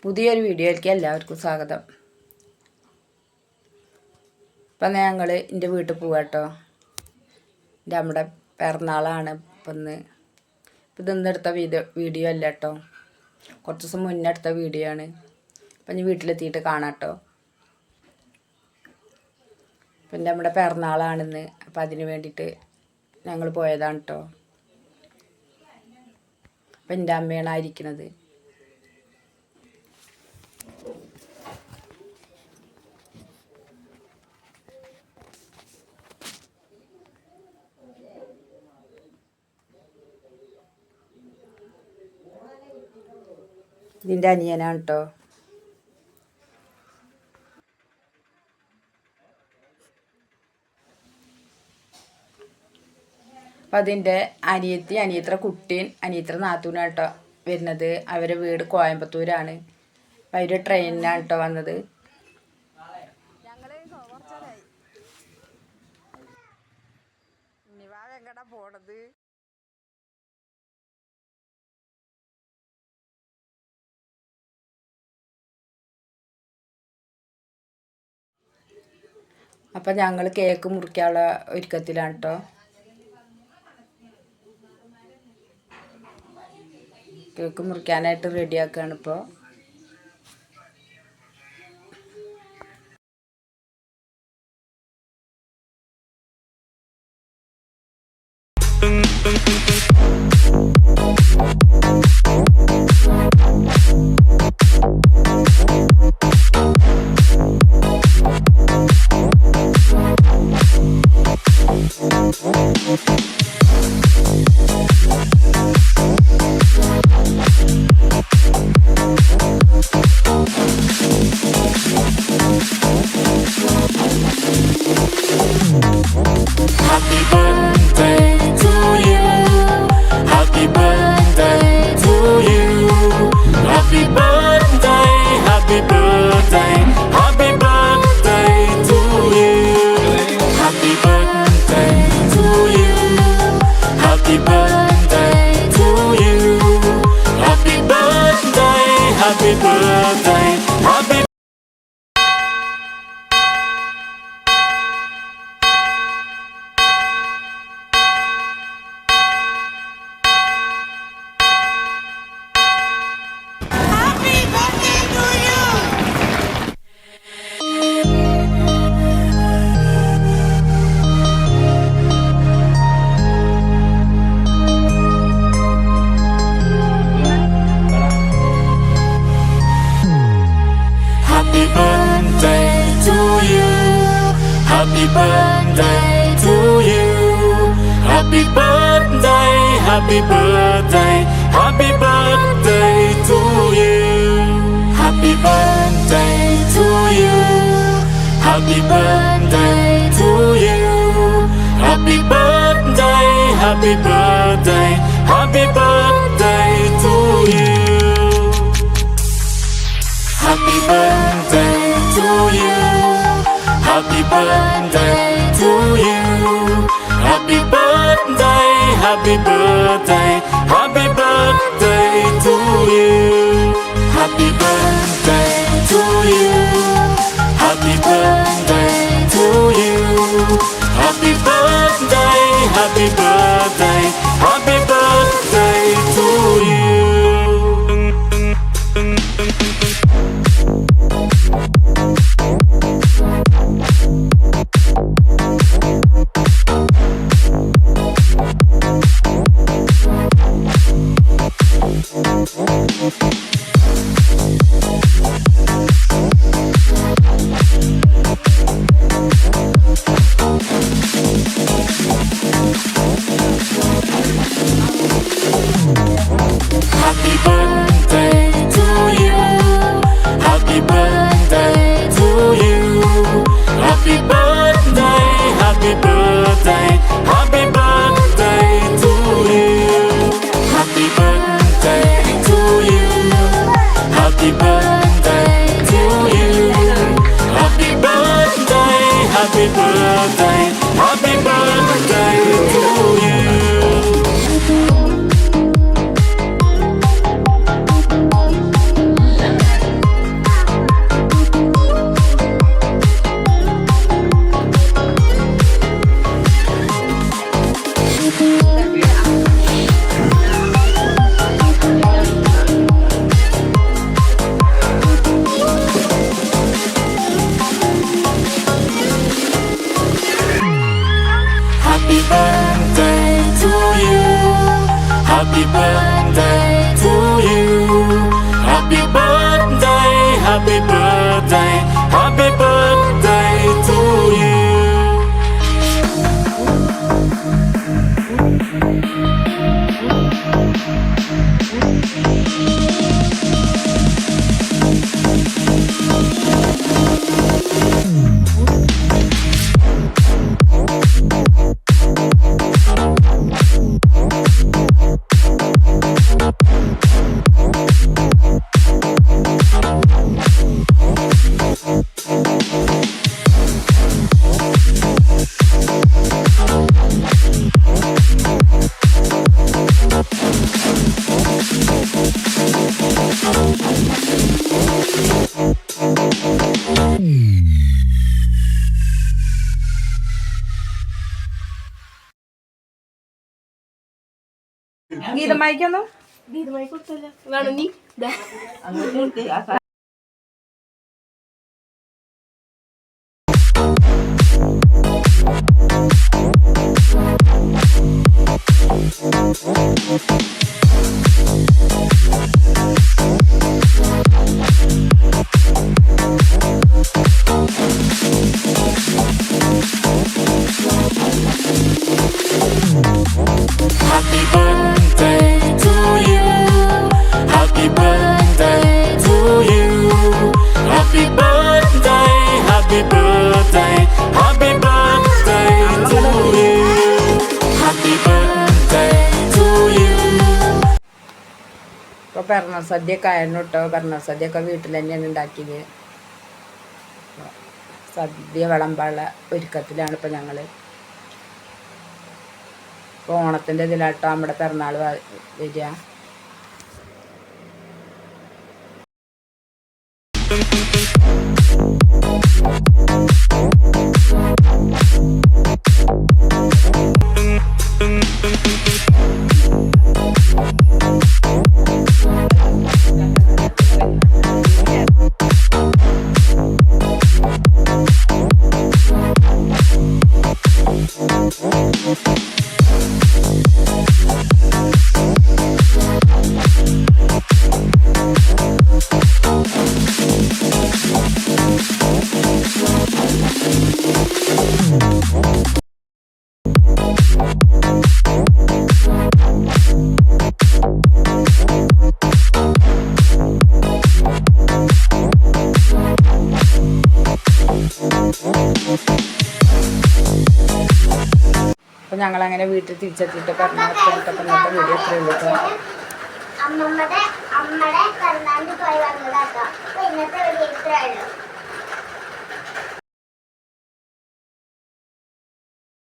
പുതിയൊരു വീഡിയോയിലേക്ക് എല്ലാവർക്കും സ്വാഗതം. ഇപ്പം ഞങ്ങൾ എൻ്റെ വീട്ടിൽ പോവാട്ടോ. എൻ്റെ നമ്മുടെ പിറന്നാളാണ് ഇന്ന് എടുത്ത വീഡിയോ അല്ല കേട്ടോ, കുറച്ച് ദിവസം മുന്നേ എടുത്ത വീഡിയോ ആണ്. അപ്പം ഇനി വീട്ടിലെത്തിയിട്ട് കാണാം കേട്ടോ. അപ്പം നമ്മുടെ പിറന്നാളാണിന്ന്. അപ്പം അതിന് വേണ്ടിയിട്ട് ഞങ്ങൾ പോയതാണ് കേട്ടോ. അപ്പം എൻ്റെ അമ്മയാണ് ആയിരിക്കുന്നത്. ഇതിൻ്റെ അനിയനാണ് കേട്ടോ. അപ്പം അതിൻ്റെ അനിയത്ര കുട്ടിയും അനിയത്ര നാത്തൂനാണ് കേട്ടോ വരുന്നത്. അവരെ വീട് കോയമ്പത്തൂരാണ്. അപ്പം അവർ ട്രെയിനിനാണ് കേട്ടോ വന്നത്. പോണത് അപ്പം ഞങ്ങൾ കേക്ക് മുറിക്കാനുള്ള ഒരുക്കത്തിലാണ് കേട്ടോ. കേക്ക് മുറിക്കാനായിട്ട് റെഡിയാക്കുകയാണ് ഇപ്പോൾ. Happy birthday to you. Happy birthday, happy birthday, happy birthday to you. Happy birthday to you. Happy birthday to you. Happy birthday, happy birthday, happy birthday to you. Happy birthday to you. Happy birthday to you. Happy birthday, happy birthday, happy birthday to you. Happy birthday to you. Happy birthday to you. Happy birthday, happy birthday, happy birthday to you. Happy birthday to you. Happy birthday to you. Happy birthday, happy birthday, happy birthday to you. Happy birthday to you. Happy birthday to you. Happy birthday, happy birthday, happy birthday to you. happy birthday to you. Happy birthday, happy birthday, happy birthday to you. ഗീതമായിക്കൊന്നു വേണോ നീ Happy birthday to you. Happy birthday to you. Happy birthday, happy birthday, happy birthday to you. Happy birthday to you. ഇപ്പോൾ പിറന്നാൾ സദ്യയൊക്കെ ആയിരുന്നു കേട്ടോ. പിറന്നാൾ സദ്യയൊക്കെ വീട്ടിൽ തന്നെയാണ് ഉണ്ടാക്കിയത്. സദ്യ വിളമ്പാനുള്ള ഒരുക്കത്തിലാണ് ഇപ്പോൾ ഞങ്ങൾ. ഇപ്പോൾ ഓണത്തിൻ്റെ ഇതിലാട്ടോ നമ്മുടെ പിറന്നാൾ വരിക. അപ്പോൾ ഞങ്ങളങ്ങനെ വീട്ടിൽ തിരിച്ചെത്തിയിട്ട് പിറന്നാളൊക്കെ ഇന്നത്തെ വീഡിയോ എത്രയേ ഉള്ളൂ കേട്ടോ. അമ്മമ്മയുടെ പിറന്നാളിന് പോയി വന്നതാട്ടോ. അപ്പോൾ ഇന്നത്തെ വീഡിയോ ഇത്രയേ ഉള്ളൂ.